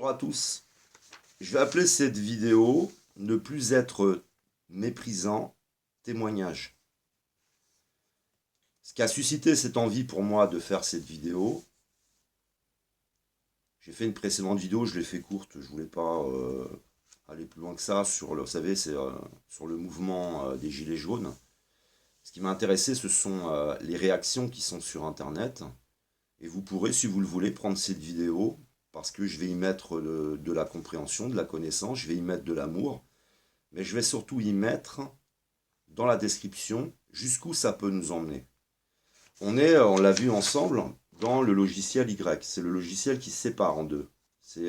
Bonjour à tous. Je vais appeler cette vidéo "Ne plus être méprisant, témoignage". Ce qui a suscité cette envie pour moi de faire cette vidéo, j'ai fait une précédente vidéo, je l'ai fait courte, je voulais pas aller plus loin que ça sur le, vous savez, c'est sur le mouvement des Gilets jaunes. Ce qui m'a intéressé, ce sont les réactions qui sont sur Internet. Et vous pourrez, si vous le voulez, prendre cette vidéo parce que je vais y mettre de la compréhension, de la connaissance, je vais y mettre de l'amour, mais je vais surtout y mettre dans la description jusqu'où ça peut nous emmener. On l'a vu ensemble, dans le logiciel Y. C'est le logiciel qui se sépare en deux. C'est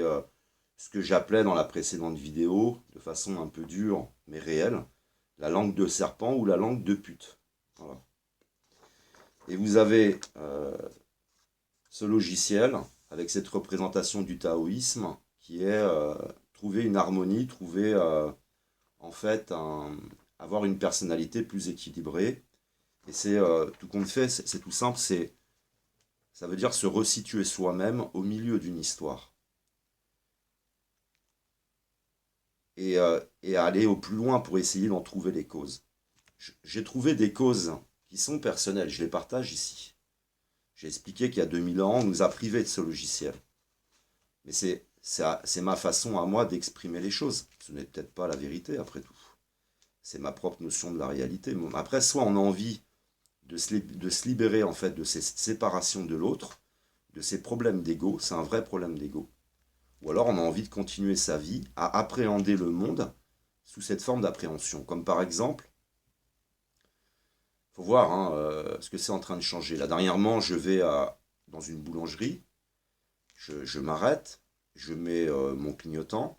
ce que j'appelais dans la précédente vidéo, de façon un peu dure, mais réelle, la langue de serpent ou la langue de pute. Voilà. Et vous avez ce logiciel, avec cette représentation du taoïsme, qui est trouver une harmonie, trouver en fait avoir une personnalité plus équilibrée. Et c'est tout compte fait, c'est tout simple, ça veut dire se resituer soi-même au milieu d'une histoire. Et aller au plus loin pour essayer d'en trouver les causes. J'ai trouvé des causes qui sont personnelles, je les partage ici. J'ai expliqué qu'il y a 2000 ans, on nous a privés de ce logiciel. Mais c'est ma façon à moi d'exprimer les choses. Ce n'est peut-être pas la vérité, après tout. C'est ma propre notion de la réalité. Après, soit on a envie de se libérer en fait de cette séparation de l'autre, de ces problèmes d'ego, c'est un vrai problème d'ego. Ou alors on a envie de continuer sa vie à appréhender le monde sous cette forme d'appréhension. Comme par exemple, il faut voir ce que c'est en train de changer. Là, dernièrement, je vais dans une boulangerie, je m'arrête, je mets mon clignotant,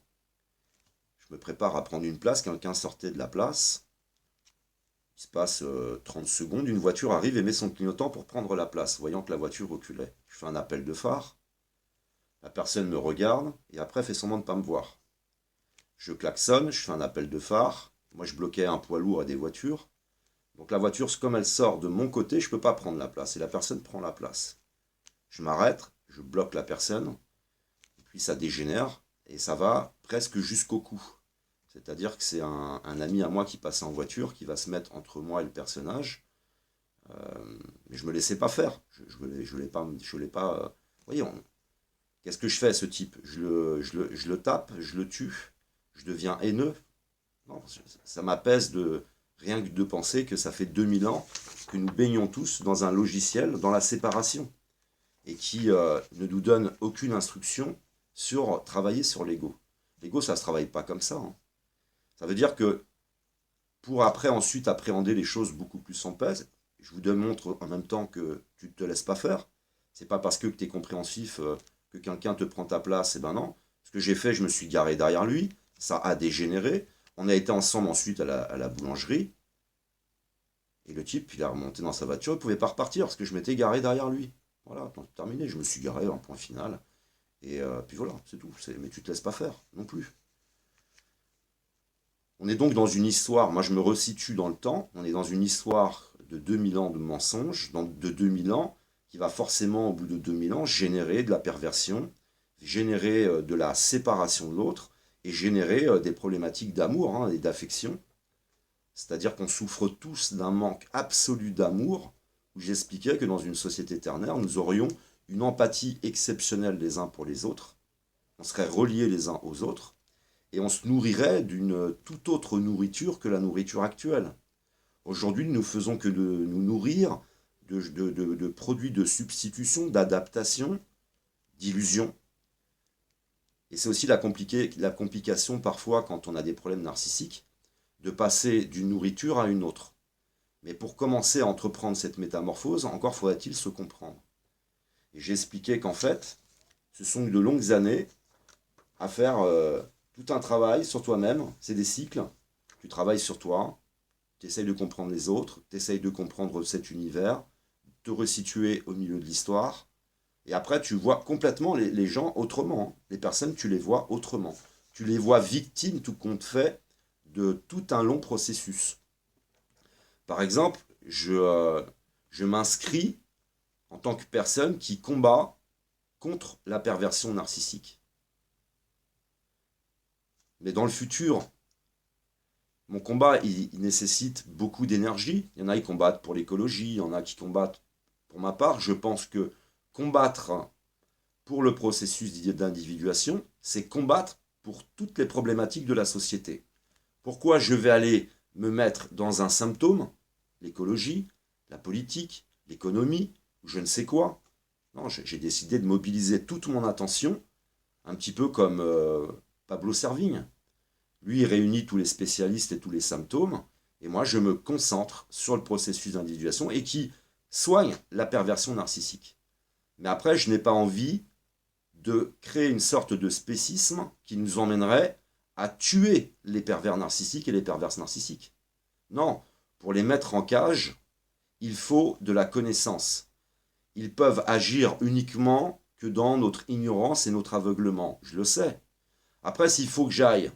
je me prépare à prendre une place, quelqu'un sortait de la place, il se passe 30 secondes, une voiture arrive et met son clignotant pour prendre la place, voyant que la voiture reculait. Je fais un appel de phare, la personne me regarde et après fait semblant de ne pas me voir. Je klaxonne, je fais un appel de phare, moi je bloquais un poids lourd à des voitures, donc la voiture, comme elle sort de mon côté, je ne peux pas prendre la place et la personne prend la place. Je m'arrête, je bloque la personne, et puis ça dégénère et ça va presque jusqu'au cou. C'est-à-dire que c'est un ami à moi qui passait en voiture, qui va se mettre entre moi et le personnage. Mais je me laissais pas faire. Je l'ai pas. Voyez, qu'est-ce que je fais à ce type je le tape, je le tue, je deviens haineux. Non, ça m'apaise rien que de penser que ça fait 2000 ans que nous baignons tous dans un logiciel, dans la séparation, et qui ne nous donne aucune instruction sur travailler sur l'ego. L'ego, ça ne se travaille pas comme ça. Ça veut dire que pour après ensuite appréhender les choses beaucoup plus en paix, je vous démontre en même temps que tu ne te laisses pas faire. C'est pas parce que tu es compréhensif que quelqu'un te prend ta place, et ben non. Ce que j'ai fait, je me suis garé derrière lui, ça a dégénéré. On a été ensemble ensuite à la boulangerie. Et le type, il a remonté dans sa voiture, il ne pouvait pas repartir parce que je m'étais garé derrière lui. Voilà, terminé, je me suis garé, un point final. Et puis voilà, c'est tout. Mais tu te laisses pas faire, non plus. On est donc dans une histoire, moi je me resitue dans le temps, on est dans une histoire de 2000 ans de mensonges, de 2000 ans, qui va forcément, au bout de 2000 ans, générer de la perversion, générer de la séparation de l'autre, et générer des problématiques d'amour et d'affection. C'est-à-dire qu'on souffre tous d'un manque absolu d'amour, où j'expliquais que dans une société ternaire, nous aurions une empathie exceptionnelle les uns pour les autres, on serait reliés les uns aux autres, et on se nourrirait d'une toute autre nourriture que la nourriture actuelle. Aujourd'hui, nous ne faisons que de nous nourrir de produits de substitution, d'adaptation, d'illusion. Et c'est aussi la complication parfois quand on a des problèmes narcissiques, de passer d'une nourriture à une autre. Mais pour commencer à entreprendre cette métamorphose, encore faudrait-il se comprendre. Et j'ai expliqué qu'en fait, ce sont de longues années à faire tout un travail sur toi-même, c'est des cycles. Tu travailles sur toi, tu essayes de comprendre les autres, tu essayes de comprendre cet univers, te resituer au milieu de l'histoire, et après tu vois complètement les gens autrement. Les personnes, tu les vois autrement. Tu les vois victimes, tout compte fait, de tout un long processus. Par exemple, je m'inscris en tant que personne qui combat contre la perversion narcissique. Mais dans le futur, mon combat, il nécessite beaucoup d'énergie. Il y en a qui combattent pour l'écologie, il y en a qui combattent pour ma part. Je pense que combattre pour le processus d'individuation, c'est combattre pour toutes les problématiques de la société. Pourquoi je vais aller me mettre dans un symptôme, l'écologie, la politique, l'économie, ou je ne sais quoi? Non, j'ai décidé de mobiliser toute mon attention, un petit peu comme Pablo Servigne. Lui, il réunit tous les spécialistes et tous les symptômes, et moi, je me concentre sur le processus d'individuation et qui soigne la perversion narcissique. Mais après, je n'ai pas envie de créer une sorte de spécisme qui nous emmènerait à tuer les pervers narcissiques et les perverses narcissiques. Non, pour les mettre en cage, il faut de la connaissance. Ils peuvent agir uniquement que dans notre ignorance et notre aveuglement. Je le sais. Après, s'il faut que j'aille,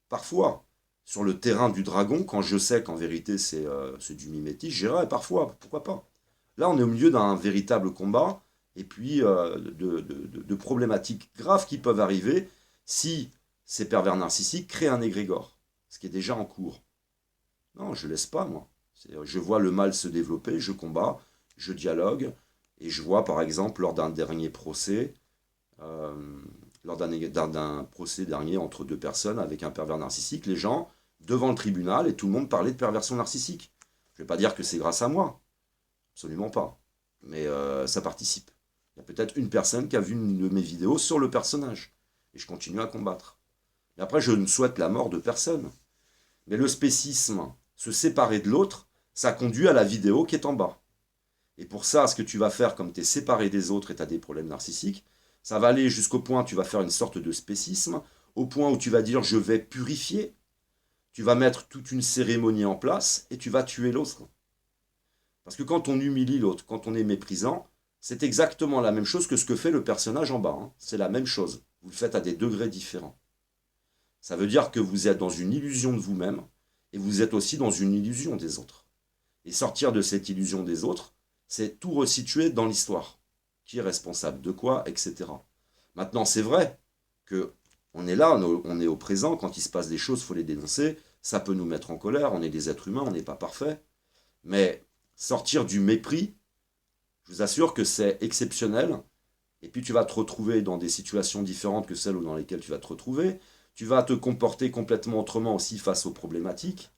parfois, sur le terrain du dragon, quand je sais qu'en vérité c'est du mimétisme, j'irai parfois, pourquoi pas. Là, on est au milieu d'un véritable combat, et puis de problématiques graves qui peuvent arriver si ces pervers narcissiques créent un égrégore, ce qui est déjà en cours. Non, je ne laisse pas, moi. Je vois le mal se développer, je combats, je dialogue, et je vois, par exemple, lors d'un dernier procès, euh, lors d'un procès dernier entre deux personnes avec un pervers narcissique, les gens, devant le tribunal, et tout le monde parlait de perversion narcissique. Je ne vais pas dire que c'est grâce à moi, absolument pas, mais ça participe. Il y a peut-être une personne qui a vu une de mes vidéos sur le personnage, et je continue à combattre. Mais après, je ne souhaite la mort de personne. Mais le spécisme, se séparer de l'autre, ça conduit à la vidéo qui est en bas. Et pour ça, ce que tu vas faire, comme tu es séparé des autres et tu as des problèmes narcissiques, ça va aller jusqu'au point où tu vas faire une sorte de spécisme, au point où tu vas dire je vais purifier, tu vas mettre toute une cérémonie en place et tu vas tuer l'autre. Parce que quand on humilie l'autre, quand on est méprisant, c'est exactement la même chose que ce que fait le personnage en bas. Hein. C'est la même chose. Vous le faites à des degrés différents. Ça veut dire que vous êtes dans une illusion de vous-même et vous êtes aussi dans une illusion des autres. Et sortir de cette illusion des autres, c'est tout resituer dans l'histoire. Qui est responsable de quoi, etc. Maintenant, c'est vrai que on est là, on est au présent, quand il se passe des choses, il faut les dénoncer, ça peut nous mettre en colère, on est des êtres humains, on n'est pas parfait. Mais sortir du mépris, je vous assure que c'est exceptionnel, et puis tu vas te retrouver dans des situations différentes que celles dans lesquelles tu vas te retrouver, tu vas te comporter complètement autrement aussi face aux problématiques.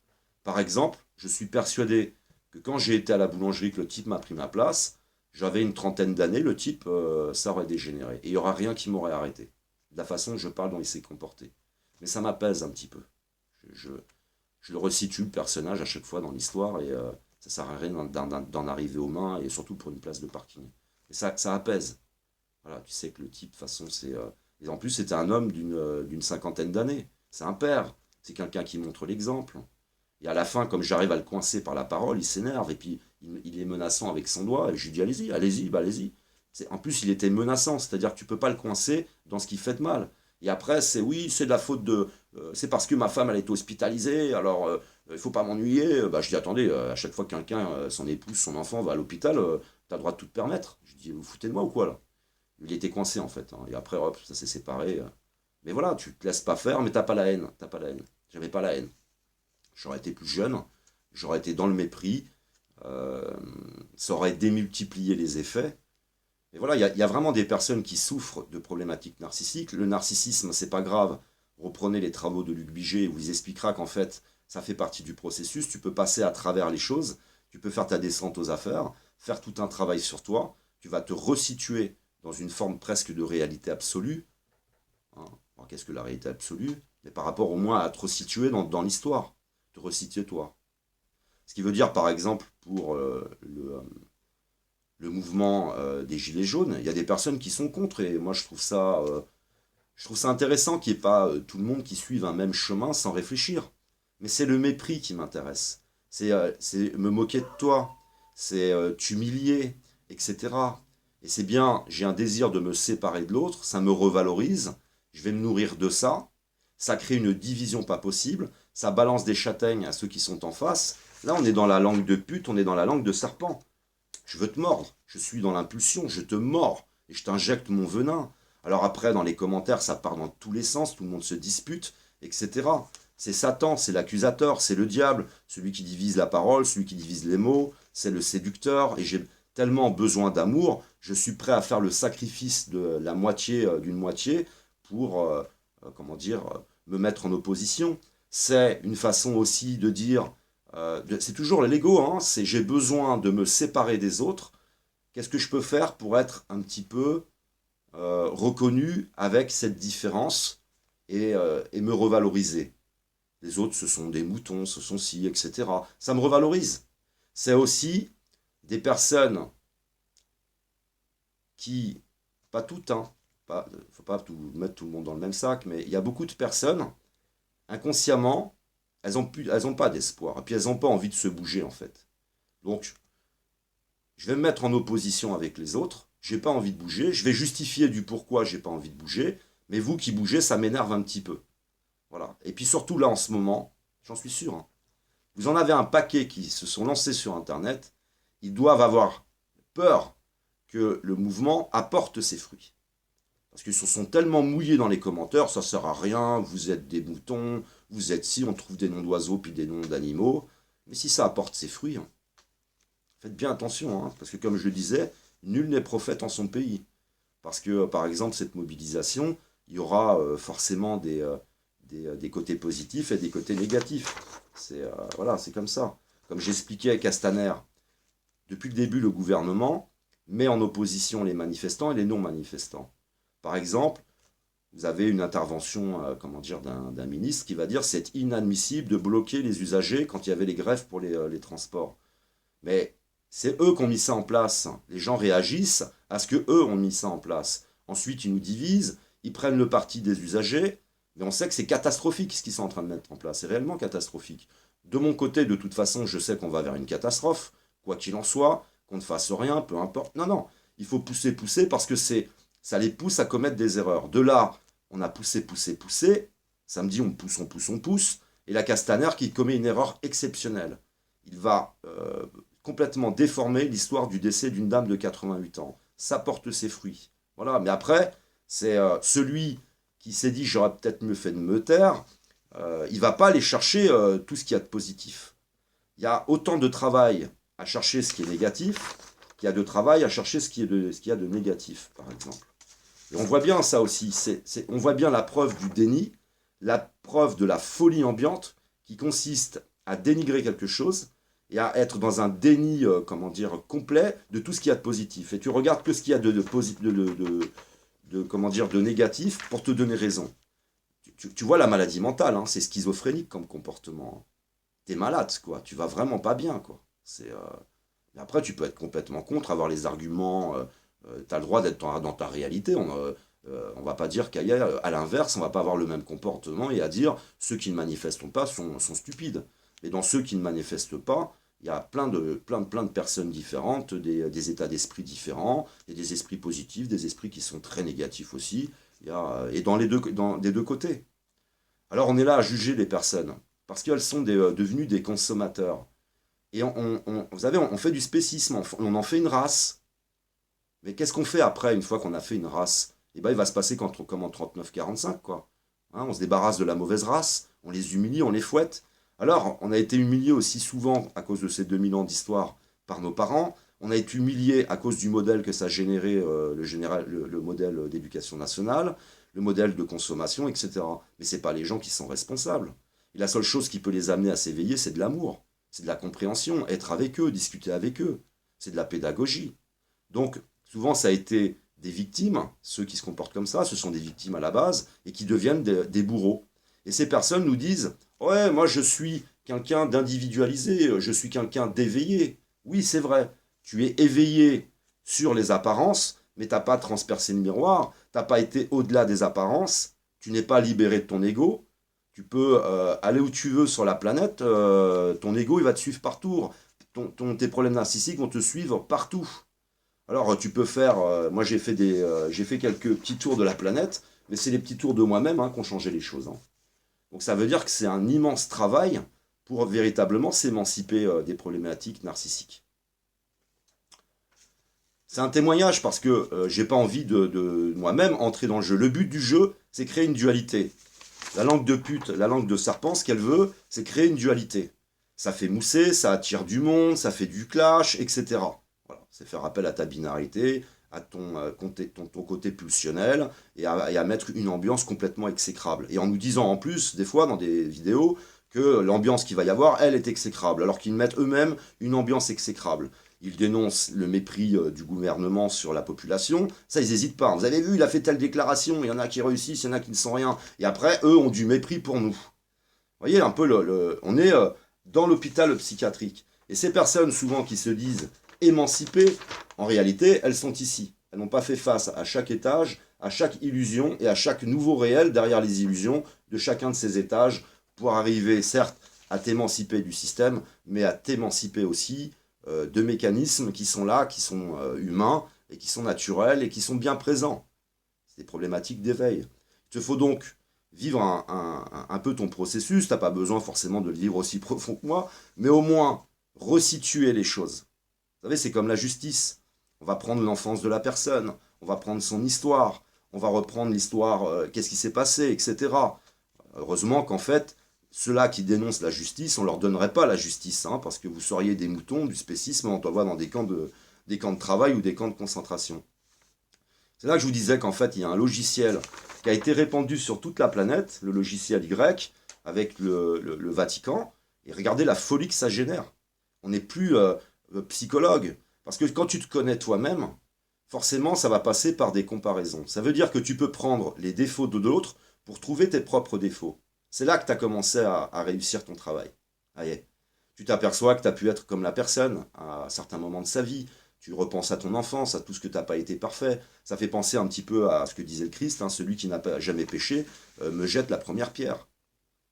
Par exemple, je suis persuadé que quand j'ai été à la boulangerie, que le type m'a pris ma place, j'avais une trentaine d'années, le type, ça aurait dégénéré. Et il n'y aura rien qui m'aurait arrêté. De la façon dont je parle, dont il s'est comporté. Mais ça m'apaise un petit peu. Je le resitue, le personnage, à chaque fois dans l'histoire, et ça sert à rien d'en arriver aux mains, et surtout pour une place de parking. Et ça apaise. Voilà, tu sais que le type, de toute façon, c'est... et en plus, c'était un homme d'une cinquantaine d'années. C'est un père. C'est quelqu'un qui montre l'exemple. Et à la fin, comme j'arrive à le coincer par la parole, il s'énerve. Et puis, il est menaçant avec son doigt. Et je lui dis, allez-y, allez-y, bah allez-y. En plus, il était menaçant. C'est-à-dire que tu ne peux pas le coincer dans ce qui fait de mal. Et après, c'est oui, c'est de la faute de... c'est parce que ma femme, elle a été hospitalisée. Alors, il ne faut pas m'ennuyer. Bah, je dis, attendez, à chaque fois que quelqu'un, son épouse, son enfant va à l'hôpital, tu as le droit de tout te permettre. Je dis, vous foutez de moi ou quoi, là? Il était coincé en fait. Hein. Et après, hop, ça s'est séparé. Mais voilà, tu te laisses pas faire, mais t'as pas la haine. T'as pas la haine. J'avais pas la haine. J'aurais été plus jeune, j'aurais été dans le mépris, euh, ça aurait démultiplié les effets. Mais voilà, il y a vraiment des personnes qui souffrent de problématiques narcissiques. Le narcissisme, c'est pas grave. Reprenez les travaux de Luc Biget, il vous expliquera qu'en fait, ça fait partie du processus. Tu peux passer à travers les choses, tu peux faire ta descente aux affaires, faire tout un travail sur toi, tu vas te resituer dans une forme presque de réalité absolue. Hein. Alors, qu'est-ce que la réalité absolue? Mais par rapport au moins à te resituer dans l'histoire, te resituer toi. Ce qui veut dire, par exemple, pour le mouvement des Gilets jaunes, il y a des personnes qui sont contre, et moi je trouve ça intéressant qu'il n'y ait pas tout le monde qui suive un même chemin sans réfléchir. Mais c'est le mépris qui m'intéresse. C'est me moquer de toi, c'est t'humilier, etc. Et c'est bien, j'ai un désir de me séparer de l'autre, ça me revalorise, je vais me nourrir de ça, ça crée une division pas possible, ça balance des châtaignes à ceux qui sont en face. Là, on est dans la langue de pute, on est dans la langue de serpent. Je veux te mordre, je suis dans l'impulsion, je te mords et je t'injecte mon venin. Alors après, dans les commentaires, ça part dans tous les sens, tout le monde se dispute, etc. C'est Satan, c'est l'accusateur, c'est le diable, celui qui divise la parole, celui qui divise les mots, c'est le séducteur, et j'ai tellement besoin d'amour, je suis prêt à faire le sacrifice de la moitié d'une moitié pour, comment dire, me mettre en opposition. C'est une façon aussi de dire, c'est toujours l'ego, hein, c'est j'ai besoin de me séparer des autres, qu'est-ce que je peux faire pour être un petit peu reconnu avec cette différence et me revaloriser. Les autres, ce sont des moutons, ce sont ci, etc. Ça me revalorise. C'est aussi des personnes qui, pas toutes, hein, faut pas mettre tout le monde dans le même sac, mais il y a beaucoup de personnes, inconsciemment, elles ont pas d'espoir, et puis elles n'ont pas envie de se bouger, en fait. Donc, je vais me mettre en opposition avec les autres, j'ai pas envie de bouger, je vais justifier du pourquoi j'ai pas envie de bouger, mais vous qui bougez, ça m'énerve un petit peu. Voilà. Et puis surtout là, en ce moment, j'en suis sûr, hein, vous en avez un paquet qui se sont lancés sur Internet, ils doivent avoir peur que le mouvement apporte ses fruits. Parce qu'ils se sont tellement mouillés dans les commentaires, ça sert à rien, vous êtes des moutons, vous êtes si, on trouve des noms d'oiseaux puis des noms d'animaux. Mais si ça apporte ses fruits, hein, faites bien attention, hein, parce que comme je le disais, nul n'est prophète en son pays. Parce que, par exemple, cette mobilisation, il y aura forcément des côtés positifs et des côtés négatifs. Voilà, c'est comme ça. Comme j'expliquais à Castaner, depuis le début, le gouvernement met en opposition les manifestants et les non-manifestants. Par exemple, vous avez une intervention comment dire, d'un ministre qui va dire c'est inadmissible de bloquer les usagers quand il y avait les grèves pour les transports. Mais c'est eux qui ont mis ça en place. Les gens réagissent à ce que eux ont mis ça en place. Ensuite, ils nous divisent, ils prennent le parti des usagers, mais on sait que c'est catastrophique ce qu'ils sont en train de mettre en place. C'est réellement catastrophique. De mon côté, de toute façon, je sais qu'on va vers une catastrophe, quoi qu'il en soit, qu'on ne fasse rien, peu importe. Non, non, il faut pousser, pousser, parce que ça les pousse à commettre des erreurs. De là, on a poussé, poussé, poussé. Samedi, on pousse, on pousse, on pousse. Et la Castaner qui commet une erreur exceptionnelle. Il va complètement déformer l'histoire du décès d'une dame de 88 ans. Ça porte ses fruits. Voilà, mais après, c'est celui qui s'est dit j'aurais peut-être mieux fait de me taire, il ne va pas aller chercher tout ce qu'il y a de positif. Il y a autant de travail à chercher ce qui est négatif qu'il y a de travail à chercher ce qu'il y a de négatif, par exemple. Et on voit bien ça aussi, on voit bien la preuve du déni, la preuve de la folie ambiante qui consiste à dénigrer quelque chose et à être dans un déni, comment dire, complet de tout ce qu'il y a de positif. Et tu regardes que ce qu'il y a comment dire, de négatif pour te donner raison. Tu vois la maladie mentale, hein, c'est schizophrénique comme comportement. T'es malade, quoi. Tu vas vraiment pas bien, quoi. Mais après, tu peux être complètement contre, avoir les arguments. T'as le droit d'être dans ta réalité. On va pas dire qu'ailleurs, à l'inverse, on va pas avoir le même comportement et à dire ceux qui ne manifestent pas sont stupides. Mais dans ceux qui ne manifestent pas, il y a plein de personnes différentes, des états d'esprit différents, et des esprits positifs, des esprits qui sont très négatifs aussi, et des deux côtés. Alors on est là à juger les personnes, parce qu'elles sont devenues des consommateurs. Et vous savez, on fait du spécisme, on en fait une race. Mais qu'est-ce qu'on fait après, une fois qu'on a fait une race? Eh ben, il va se passer comme en 39-45, quoi. Hein, on se débarrasse de la mauvaise race, on les humilie, on les fouette. Alors, on a été humilié aussi souvent à cause de ces 2000 ans d'histoire par nos parents. On a été humilié à cause du modèle que ça a généré, le modèle d'éducation nationale, le modèle de consommation, etc. Mais ce n'est pas les gens qui sont responsables. Et la seule chose qui peut les amener à s'éveiller, c'est de l'amour, c'est de la compréhension, être avec eux, discuter avec eux. C'est de la pédagogie. Donc, souvent, ça a été des victimes, ceux qui se comportent comme ça, ce sont des victimes à la base, et qui deviennent des bourreaux. Et ces personnes nous disent ouais, moi je suis quelqu'un d'individualisé, je suis quelqu'un d'éveillé. Oui, c'est vrai, tu es éveillé sur les apparences, mais tu n'as pas transpercé le miroir, tu n'as pas été au-delà des apparences, tu n'es pas libéré de ton ego. Tu peux aller où tu veux sur la planète, ton ego il va te suivre partout. Tes problèmes narcissiques vont te suivre partout. Alors tu peux faire, moi j'ai fait quelques petits tours de la planète, mais c'est les petits tours de moi-même qui ont changé les choses. Hein. Donc ça veut dire que c'est un immense travail pour véritablement s'émanciper des problématiques narcissiques. C'est un témoignage parce que j'ai pas envie de moi-même entrer dans le jeu. Le but du jeu, c'est créer une dualité. La langue de pute, la langue de serpent, ce qu'elle veut, c'est créer une dualité. Ça fait mousser, ça attire du monde, ça fait du clash, etc. Voilà, c'est faire appel à ta binarité, à ton côté pulsionnel, et à mettre une ambiance complètement exécrable. Et en nous disant en plus, des fois, dans des vidéos, que l'ambiance qu'il va y avoir, elle est exécrable, alors qu'ils mettent eux-mêmes une ambiance exécrable. Ils dénoncent le mépris du gouvernement sur la population. Ça, ils n'hésitent pas. Vous avez vu, il a fait telle déclaration, il y en a qui réussissent, il y en a qui ne sont rien. Et après, eux ont du mépris pour nous. Vous voyez un peu, on est dans l'hôpital psychiatrique. Et ces personnes, souvent, qui se disent émancipées, en réalité, elles sont ici. Elles n'ont pas fait face à chaque étage, à chaque illusion et à chaque nouveau réel derrière les illusions de chacun de ces étages pour arriver, certes, à t'émanciper du système, mais à t'émanciper aussi de mécanismes qui sont là, qui sont humains et qui sont naturels et qui sont bien présents. C'est des problématiques d'éveil. Il te faut donc vivre un peu ton processus, tu n'as pas besoin forcément de le vivre aussi profond que moi, mais au moins resituer les choses. Vous savez, c'est comme la justice. On va prendre l'enfance de la personne, on va prendre son histoire, on va reprendre l'histoire, qu'est-ce qui s'est passé, etc. Heureusement qu'en fait, ceux-là qui dénoncent la justice, on ne leur donnerait pas la justice, hein, parce que vous seriez des moutons, du spécisme, on t'envoie dans des camps de travail ou des camps de concentration. C'est là que je vous disais qu'en fait, il y a un logiciel qui a été répandu sur toute la planète, le logiciel Y, avec le Vatican, et regardez la folie que ça génère. On n'est plus psychologue, parce que quand tu te connais toi-même, forcément, ça va passer par des comparaisons. Ça veut dire que tu peux prendre les défauts de d'autres pour trouver tes propres défauts. C'est là que tu as commencé à réussir ton travail. Allez. Tu t'aperçois que tu as pu être comme la personne à certains moments de sa vie. Tu repenses à ton enfance, à tout ce que tu n'as pas été parfait. Ça fait penser un petit peu à ce que disait le Christ, hein, celui qui n'a jamais péché me jette la première pierre.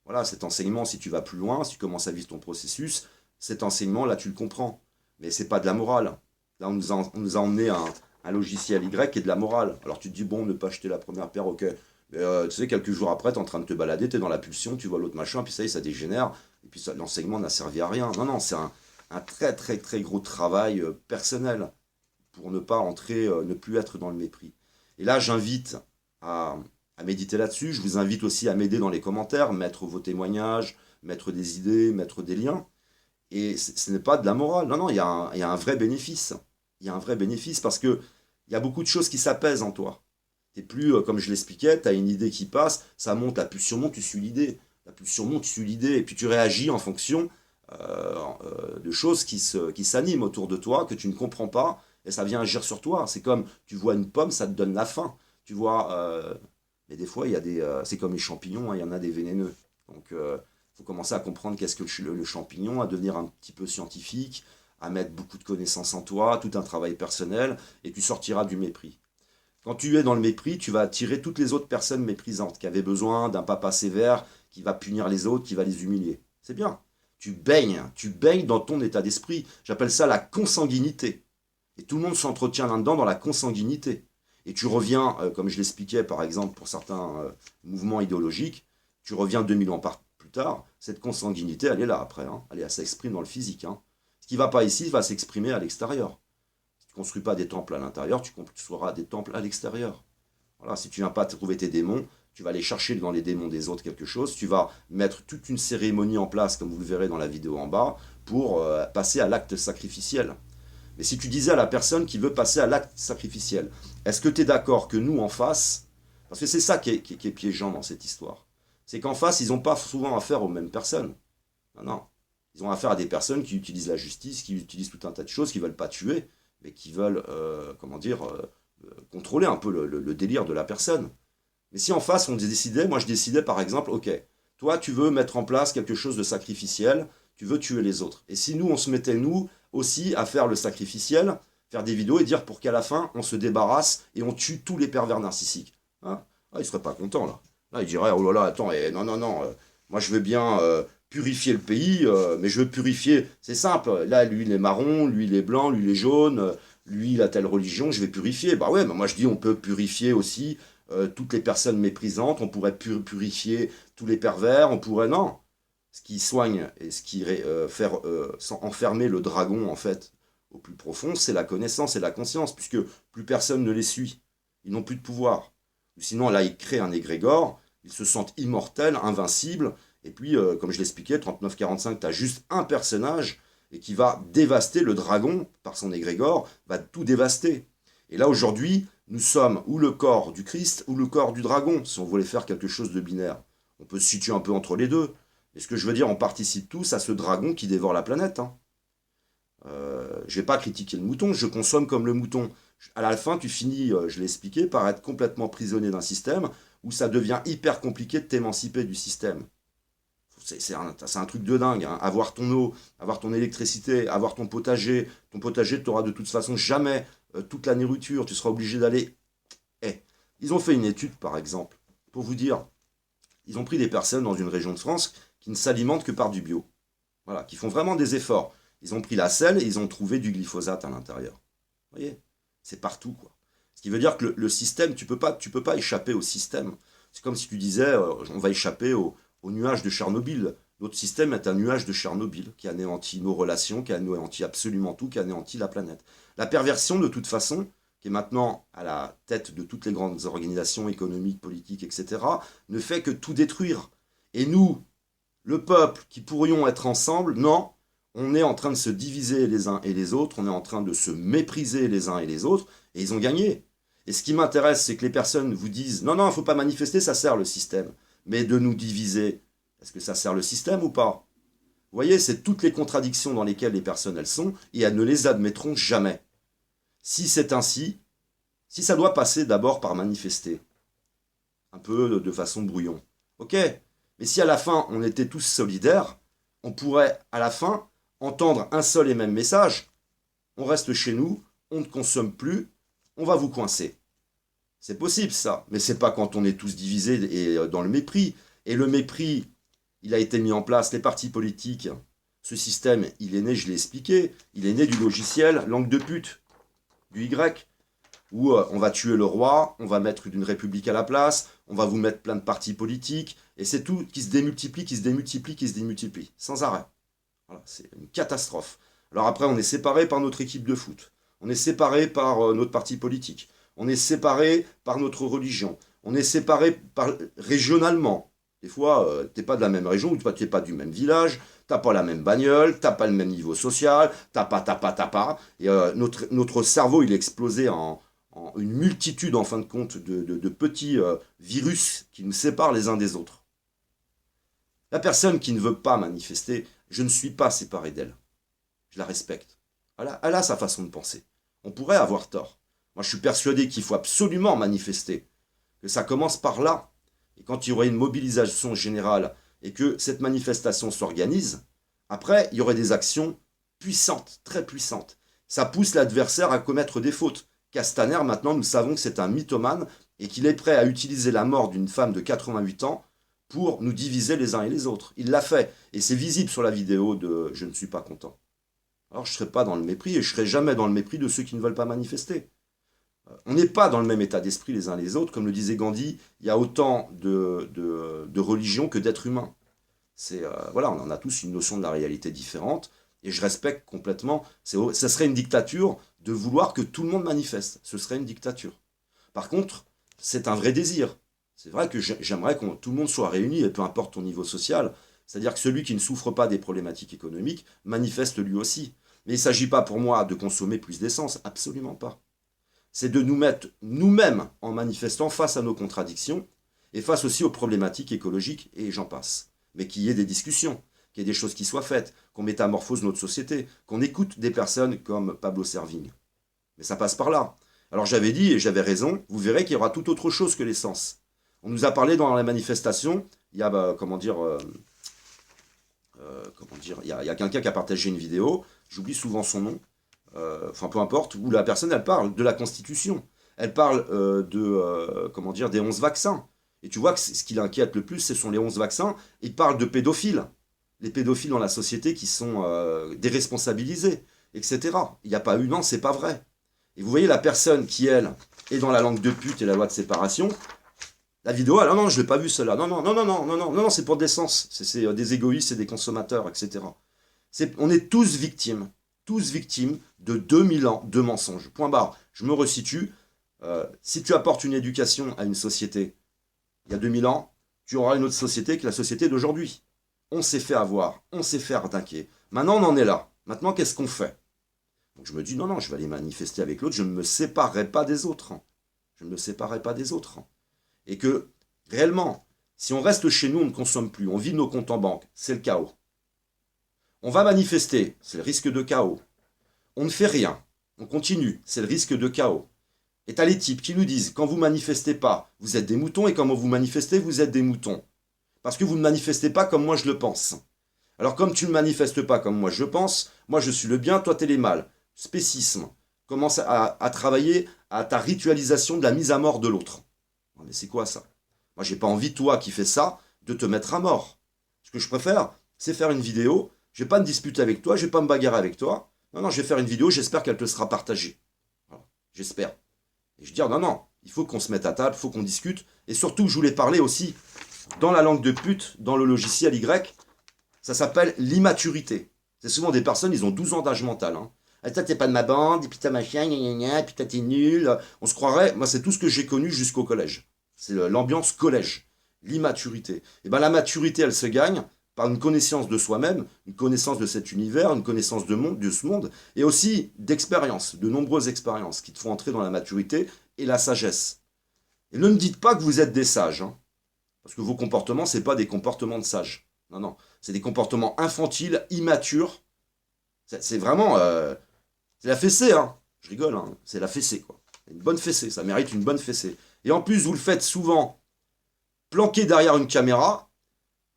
Voilà, cet enseignement, si tu vas plus loin, si tu commences à vivre ton processus, cet enseignement, là, tu le comprends. Mais c'est pas de la morale. Là, on nous a emmené un logiciel Y qui est de la morale. Alors tu te dis, bon, ne pas jeter la première pierre, ok. Mais tu sais, quelques jours après, tu es en train de te balader, tu es dans la pulsion, tu vois l'autre machin, puis ça y est, ça dégénère, et puis l'enseignement n'a servi à rien. Non, non, c'est un très très très gros travail personnel pour ne pas entrer, ne plus être dans le mépris. Et là, j'invite à méditer là-dessus. Je vous invite aussi à m'aider dans les commentaires, mettre vos témoignages, mettre des idées, mettre des liens. Et ce n'est pas de la morale. Non, non, il y a un vrai bénéfice. Il y a un vrai bénéfice parce que il y a beaucoup de choses qui s'apaisent en toi. T'es plus, comme je l'expliquais, tu as une idée qui passe, ça monte, la pulsion monte, tu suis l'idée. La pulsion monte, tu suis l'idée, et puis tu réagis en fonction de choses qui s'animent autour de toi, que tu ne comprends pas, et ça vient agir sur toi. C'est comme, tu vois une pomme, ça te donne la faim. Tu vois, mais des fois, il y a c'est comme les champignons, hein, il y en a des vénéneux. Donc, faut commencer à comprendre qu'est-ce que le champignon, à devenir un petit peu scientifique, à mettre beaucoup de connaissances en toi, tout un travail personnel, et tu sortiras du mépris. Quand tu es dans le mépris, tu vas attirer toutes les autres personnes méprisantes qui avaient besoin d'un papa sévère qui va punir les autres, qui va les humilier. C'est bien. Tu baignes dans ton état d'esprit. J'appelle ça la consanguinité. Et tout le monde s'entretient là-dedans dans la consanguinité. Et tu reviens, comme je l'expliquais par exemple pour certains mouvements idéologiques, tu reviens 2000 ans plus tard, cette consanguinité, elle est là après. Hein. Elle s'exprime dans le physique. Hein. Ce qui ne va pas ici va s'exprimer à l'extérieur. Tu ne construis pas des temples à l'intérieur, tu construiras des temples à l'extérieur. Voilà, si tu ne viens pas trouver tes démons, tu vas aller chercher dans les démons des autres quelque chose, tu vas mettre toute une cérémonie en place, comme vous le verrez dans la vidéo en bas, pour passer à l'acte sacrificiel. Mais si tu disais à la personne qui veut passer à l'acte sacrificiel, est-ce que tu es d'accord que nous, en face, parce que c'est ça qui est piégeant dans cette histoire, c'est qu'en face, ils n'ont pas souvent affaire aux mêmes personnes. Non, non. Ils ont affaire à des personnes qui utilisent la justice, qui utilisent tout un tas de choses, qui ne veulent pas tuer, mais qui veulent, comment dire, contrôler un peu le délire de la personne. Mais si en face, on décidait, moi je décidais par exemple, ok, toi tu veux mettre en place quelque chose de sacrificiel, tu veux tuer les autres. Et si nous, on se mettait, nous, aussi, à faire le sacrificiel, faire des vidéos et dire pour qu'à la fin, on se débarrasse et on tue tous les pervers narcissiques. Hein, ah, il serait pas content là. Là, il dirait, oh là là, attends, non, non, non, moi je veux bien purifier le pays, mais je veux purifier, c'est simple, là, lui il est marron, lui il est blanc, lui il est jaune, lui il a telle religion, je vais purifier. Bah ouais, bah moi je dis, on peut purifier aussi toutes les personnes méprisantes, on pourrait purifier tous les pervers, on pourrait, non. Ce qui soigne et ce qui faire enfermer le dragon, en fait, au plus profond, c'est la connaissance et la conscience, puisque plus personne ne les suit. Ils n'ont plus de pouvoir. Sinon, là, ils créent un égrégore, Ils se sentent immortels, invincibles. Et puis, comme je l'expliquais, 39-45, tu as juste un personnage et qui va dévaster le dragon, par son égrégore, va tout dévaster. Et là, aujourd'hui, nous sommes ou le corps du Christ ou le corps du dragon, si on voulait faire quelque chose de binaire. On peut se situer un peu entre les deux. Et ce que je veux dire, on participe tous à ce dragon qui dévore la planète. Hein. Je ne vais pas critiquer le mouton, je consomme comme le mouton. À la fin, tu finis, je l'ai expliqué, par être complètement prisonnier d'un système où ça devient hyper compliqué de t'émanciper du système. C'est un truc de dingue. Hein. Avoir ton eau, avoir ton électricité, avoir ton potager. Ton potager, tu n'auras de toute façon jamais toute la nourriture. Tu seras obligé d'aller... Ils ont fait une étude, par exemple, pour vous dire, ils ont pris des personnes dans une région de France qui ne s'alimentent que par du bio. Voilà, qui font vraiment des efforts. Ils ont pris la selle et ils ont trouvé du glyphosate à l'intérieur. Vous voyez? C'est partout, quoi. Ce qui veut dire que le système, tu peux pas échapper au système. C'est comme si tu disais, on va échapper au nuage de Tchernobyl. Notre système est un nuage de Tchernobyl qui anéantit nos relations, qui anéantit absolument tout, qui anéantit la planète. La perversion, de toute façon, qui est maintenant à la tête de toutes les grandes organisations économiques, politiques, etc., ne fait que tout détruire. Et nous, le peuple, qui pourrions être ensemble, non, on est en train de se diviser les uns et les autres, on est en train de se mépriser les uns et les autres, et ils ont gagné. Et ce qui m'intéresse, c'est que les personnes vous disent, non, non, il ne faut pas manifester, ça sert le système. Mais de nous diviser, est-ce que ça sert le système ou pas? Vous voyez, c'est toutes les contradictions dans lesquelles les personnes elles sont, et elles ne les admettront jamais. Si c'est ainsi, si ça doit passer d'abord par manifester, un peu de façon brouillon, ok, mais si à la fin on était tous solidaires, on pourrait à la fin entendre un seul et même message, on reste chez nous, on ne consomme plus, on va vous coincer. C'est possible ça, mais c'est pas quand on est tous divisés et dans le mépris. Et le mépris, il a été mis en place, les partis politiques. Ce système, il est né, je l'ai expliqué, il est né du logiciel langue de pute, du Y, où on va tuer le roi, on va mettre une république à la place, on va vous mettre plein de partis politiques, et c'est tout qui se démultiplie, qui se démultiplie, qui se démultiplie, sans arrêt. Voilà, c'est une catastrophe. Alors après, on est séparé par notre équipe de foot, on est séparé par notre parti politique, on est séparé par notre religion, on est séparé régionalement. Des fois, t'es pas de la même région, ou t'es pas du même village, t'as pas la même bagnole, t'as pas le même niveau social, t'as pas. Et notre cerveau, il est explosé en une multitude, en fin de compte, de petits virus qui nous séparent les uns des autres. La personne qui ne veut pas manifester, je ne suis pas séparé d'elle. Je la respecte. Elle a sa façon de penser. On pourrait avoir tort. Moi, je suis persuadé qu'il faut absolument manifester, que ça commence par là. Et quand il y aurait une mobilisation générale et que cette manifestation s'organise, après, il y aurait des actions puissantes, très puissantes. Ça pousse l'adversaire à commettre des fautes. Castaner, maintenant, nous savons que c'est un mythomane et qu'il est prêt à utiliser la mort d'une femme de 88 ans pour nous diviser les uns et les autres. Il l'a fait. Et c'est visible sur la vidéo de « Je ne suis pas content ». Alors je ne serai pas dans le mépris et je ne serai jamais dans le mépris de ceux qui ne veulent pas manifester. On n'est pas dans le même état d'esprit les uns les autres. Comme le disait Gandhi, il y a autant de religions que d'êtres humains. Voilà, on en a tous une notion de la réalité différente. Et je respecte complètement. Ça serait une dictature de vouloir que tout le monde manifeste. Ce serait une dictature. Par contre, c'est un vrai désir. C'est vrai que j'aimerais que tout le monde soit réuni, et peu importe ton niveau social. C'est-à-dire que celui qui ne souffre pas des problématiques économiques manifeste lui aussi. Mais il ne s'agit pas pour moi de consommer plus d'essence. Absolument pas. C'est de nous mettre nous-mêmes en manifestant face à nos contradictions et face aussi aux problématiques écologiques, et j'en passe. Mais qu'il y ait des discussions, qu'il y ait des choses qui soient faites, qu'on métamorphose notre société, qu'on écoute des personnes comme Pablo Servigne. Mais ça passe par là. Alors j'avais dit, et j'avais raison, vous verrez qu'il y aura tout autre chose que l'essence. On nous a parlé dans la manifestation, il y a, il y a quelqu'un qui a partagé une vidéo, j'oublie souvent son nom, enfin peu importe, où la personne, elle parle de la Constitution. Elle parle des 11 vaccins. Et tu vois que ce qui l'inquiète le plus, ce sont les 11 vaccins. Il parle de pédophiles. Les pédophiles dans la société qui sont déresponsabilisés, etc. Il n'y a pas eu, non, c'est pas vrai. Et vous voyez la personne qui, elle, est dans la langue de pute et la loi de séparation. La vidéo, ah non, je ne l'ai pas vue celle-là. Non, c'est pour des sens. C'est des égoïstes et des consommateurs, etc. On est tous victimes de 2000 ans de mensonges. Point barre. Je me resitue. Si tu apportes une éducation à une société, il y a 2000 ans, tu auras une autre société que la société d'aujourd'hui. On s'est fait avoir, on s'est fait arnaquer. Maintenant, on en est là. Maintenant, qu'est-ce qu'on fait? Donc je me dis, non, non, je vais aller manifester avec l'autre, je ne me séparerai pas des autres. Je ne me séparerai pas des autres. Et que, réellement, si on reste chez nous, on ne consomme plus, on vide nos comptes en banque, c'est le chaos. On va manifester, c'est le risque de chaos. On ne fait rien, on continue, c'est le risque de chaos. Et t'as les types qui nous disent, quand vous manifestez pas, vous êtes des moutons, et quand vous manifestez, vous êtes des moutons. Parce que vous ne manifestez pas comme moi je le pense. Alors comme tu ne manifestes pas comme moi je pense, moi je suis le bien, toi t'es les mal. Spécisme. Commence à travailler à ta ritualisation de la mise à mort de l'autre. Mais c'est quoi ça? Moi j'ai pas envie, toi qui fais ça, de te mettre à mort. Ce que je préfère, c'est faire une vidéo. Je vais pas me disputer avec toi, je vais pas me bagarrer avec toi. Non, non, je vais faire une vidéo, j'espère qu'elle te sera partagée. Voilà. J'espère. Et je dis, non, non, il faut qu'on se mette à table, il faut qu'on discute. Et surtout, je voulais parler aussi, dans la langue de pute, dans le logiciel Y, ça s'appelle l'immaturité. C'est souvent des personnes, ils ont 12 ans d'âge mental. Hein. Ah, toi, t'es pas de ma bande, et puis t'as machin, gna gna gna, et puis t'es nul. On se croirait, moi, c'est tout ce que j'ai connu jusqu'au collège. C'est l'ambiance collège, l'immaturité. Et bien, la maturité, elle se gagne par une connaissance de soi-même, une connaissance de cet univers, une connaissance de ce monde, et aussi d'expériences, de nombreuses expériences qui te font entrer dans la maturité et la sagesse. Et ne me dites pas que vous êtes des sages, hein, parce que vos comportements, ce n'est pas des comportements de sages. Non, non, c'est des comportements infantiles, immatures. C'est vraiment... c'est la fessée, hein. Je rigole, hein. C'est la fessée, quoi. Une bonne fessée, ça mérite une bonne fessée. Et en plus, vous le faites souvent planqué derrière une caméra,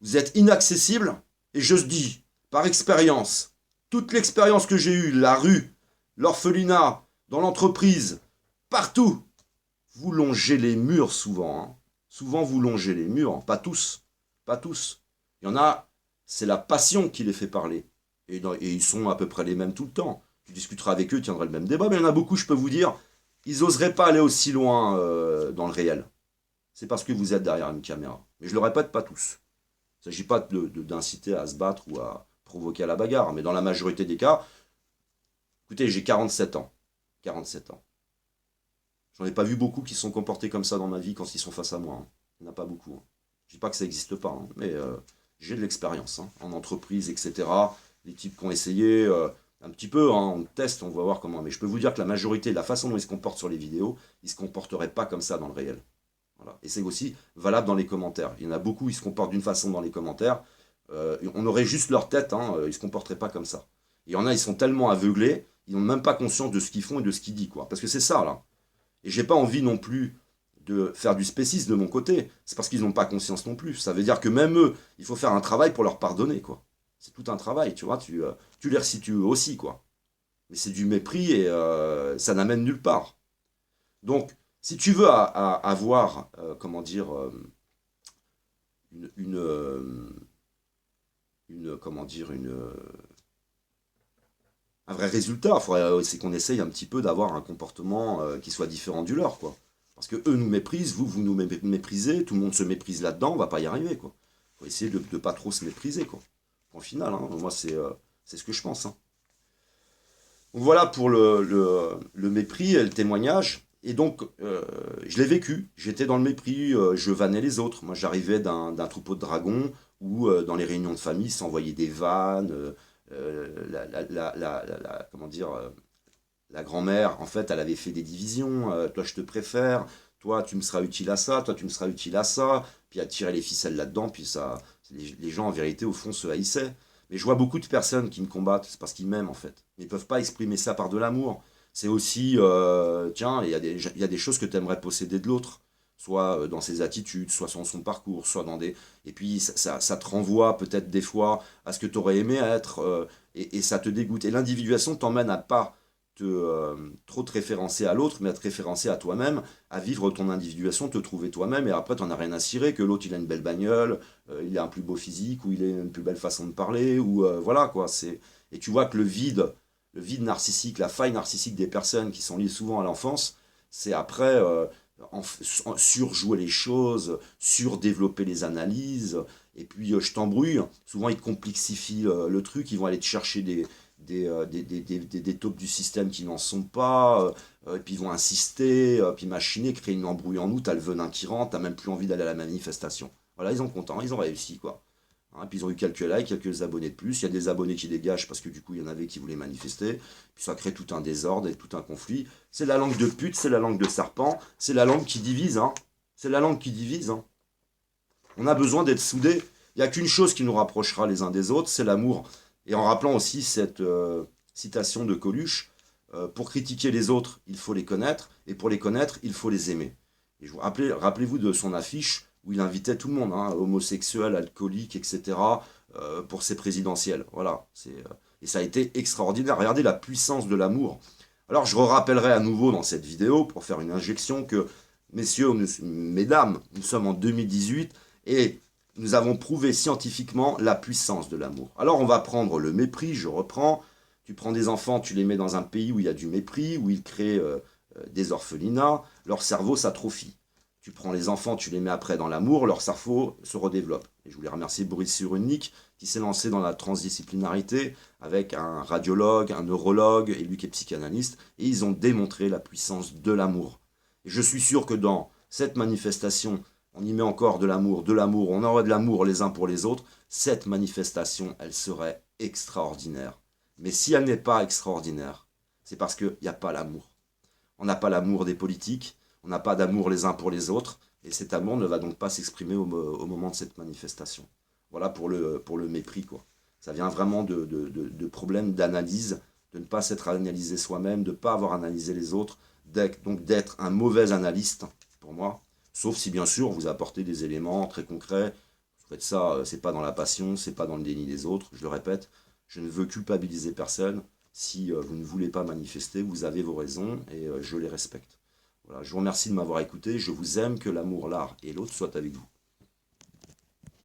vous êtes inaccessible, et je dis, par expérience, toute l'expérience que j'ai eue, la rue, l'orphelinat, dans l'entreprise, partout, vous longez les murs souvent. Hein. Souvent, vous longez les murs, hein. Pas tous. Pas tous. Il y en a, c'est la passion qui les fait parler. Et ils sont à peu près les mêmes tout le temps. Tu discuteras avec eux, tu tiendras le même débat, mais il y en a beaucoup, je peux vous dire, ils n'oseraient pas aller aussi loin dans le réel. C'est parce que vous êtes derrière une caméra. Mais je le répète, pas tous. Il ne s'agit pas d'inciter à se battre ou à provoquer à la bagarre, mais dans la majorité des cas, écoutez, j'ai 47 ans. 47 ans. J'en ai pas vu beaucoup qui se sont comportés comme ça dans ma vie quand ils sont face à moi. Hein. Il n'y en a pas beaucoup. Hein. Je dis pas que ça n'existe pas, hein, mais j'ai de l'expérience hein, en entreprise, etc. Les types qui ont essayé un petit peu, hein, on teste, on va voir comment. Mais je peux vous dire que la majorité, la façon dont ils se comportent sur les vidéos, ils ne se comporteraient pas comme ça dans le réel. Voilà. Et c'est aussi valable dans les commentaires. Il y en a beaucoup, ils se comportent d'une façon dans les commentaires. On aurait juste leur tête, hein, ils ne se comporteraient pas comme ça. Il y en a, ils sont tellement aveuglés, ils n'ont même pas conscience de ce qu'ils font et de ce qu'ils disent. Quoi. Parce que c'est ça, là. Et j'ai pas envie non plus de faire du spécisme de mon côté. C'est parce qu'ils n'ont pas conscience non plus. Ça veut dire que même eux, il faut faire un travail pour leur pardonner, quoi. C'est tout un travail, tu vois. Tu les resitues aussi, quoi. Mais c'est du mépris et ça n'amène nulle part. Donc, si tu veux avoir, comment dire, comment dire, un vrai résultat, c'est qu'on essaye un petit peu d'avoir un comportement qui soit différent du leur, quoi. Parce que eux nous méprisent, vous nous méprisez, tout le monde se méprise là-dedans, on va pas y arriver, quoi. Faut essayer de ne pas trop se mépriser, quoi. Au final, hein, moi c'est ce que je pense. Hein. Donc voilà pour le mépris et le témoignage. Et donc, je l'ai vécu. J'étais dans le mépris, je vannais les autres. Moi, j'arrivais d'un troupeau de dragons où, dans les réunions de famille, ils s'envoyaient des vannes. Comment dire, la grand-mère, en fait, elle avait fait des divisions. Toi, je te préfère. Toi, tu me seras utile à ça. Toi, tu me seras utile à ça. Puis, elle tirait les ficelles là-dedans. Puis, ça, les gens, en vérité, au fond, se haïssaient. Mais je vois beaucoup de personnes qui me combattent. C'est parce qu'ils m'aiment, en fait. Mais ils ne peuvent pas exprimer ça par de l'amour. C'est aussi, tiens, il y a des choses que tu aimerais posséder de l'autre. Soit dans ses attitudes, soit dans son parcours, soit dans des... Et puis, ça te renvoie peut-être des fois à ce que tu aurais aimé être. Et ça te dégoûte. Et l'individuation t'emmène à pas trop te référencer à l'autre, mais à te référencer à toi-même, à vivre ton individuation, te trouver toi-même, et après, t'en as rien à cirer que l'autre, il a une belle bagnole, il a un plus beau physique, ou il a une plus belle façon de parler, ou voilà, quoi. Et tu vois que le vide narcissique, la faille narcissique des personnes qui sont liées souvent à l'enfance, c'est après surjouer les choses, surdévelopper les analyses, et puis je t'embrouille, souvent ils complexifient le truc, ils vont aller te chercher des taupes du système qui n'en sont pas, et puis ils vont insister, puis machiner, créer une embrouille en nous, t'as le venin qui rentre, t'as même plus envie d'aller à la manifestation. Voilà, ils sont contents, ils ont réussi, quoi. Hein, puis ils ont eu quelques likes, quelques abonnés de plus. Il y a des abonnés qui dégagent parce que du coup, il y en avait qui voulaient manifester. Puis ça crée tout un désordre et tout un conflit. C'est la langue de pute, c'est la langue de serpent, c'est la langue qui divise, hein. C'est la langue qui divise, hein. On a besoin d'être soudés. Il n'y a qu'une chose qui nous rapprochera les uns des autres, c'est l'amour. Et en rappelant aussi cette citation de Coluche, pour critiquer les autres, il faut les connaître, et pour les connaître, il faut les aimer. Et rappelez-vous de son affiche où il invitait tout le monde, hein, homosexuels, alcooliques, etc., pour ses présidentielles. Voilà. Et ça a été extraordinaire. Regardez la puissance de l'amour. Alors je rappellerai à nouveau dans cette vidéo, pour faire une injection, que, messieurs, mesdames, nous sommes en 2018, et nous avons prouvé scientifiquement la puissance de l'amour. Alors on va prendre le mépris, je reprends. Tu prends des enfants, tu les mets dans un pays où il y a du mépris, où ils créent des orphelinats, leur cerveau s'atrophie. Tu prends les enfants, tu les mets après dans l'amour, leur cerveau se redéveloppe. Et je voulais remercier Boris Cyrulnik qui s'est lancé dans la transdisciplinarité avec un radiologue, un neurologue et lui qui est psychanalyste. Et ils ont démontré la puissance de l'amour. Et je suis sûr que dans cette manifestation, on y met encore de l'amour, on aurait de l'amour les uns pour les autres. Cette manifestation, elle serait extraordinaire. Mais si elle n'est pas extraordinaire, c'est parce qu'il n'y a pas l'amour. On n'a pas l'amour des politiques, on n'a pas d'amour les uns pour les autres, et cet amour ne va donc pas s'exprimer au moment de cette manifestation. Voilà pour le mépris, quoi. Ça vient vraiment de problèmes d'analyse, de ne pas s'être analysé soi-même, de ne pas avoir analysé les autres, donc d'être un mauvais analyste, pour moi, sauf si bien sûr vous apportez des éléments très concrets. Vous faites ça, c'est pas dans la passion, c'est pas dans le déni des autres, je le répète. Je ne veux culpabiliser personne. Si vous ne voulez pas manifester, vous avez vos raisons et je les respecte. Voilà, je vous remercie de m'avoir écouté. Je vous aime, que l'amour, l'art et l'autre soient avec vous.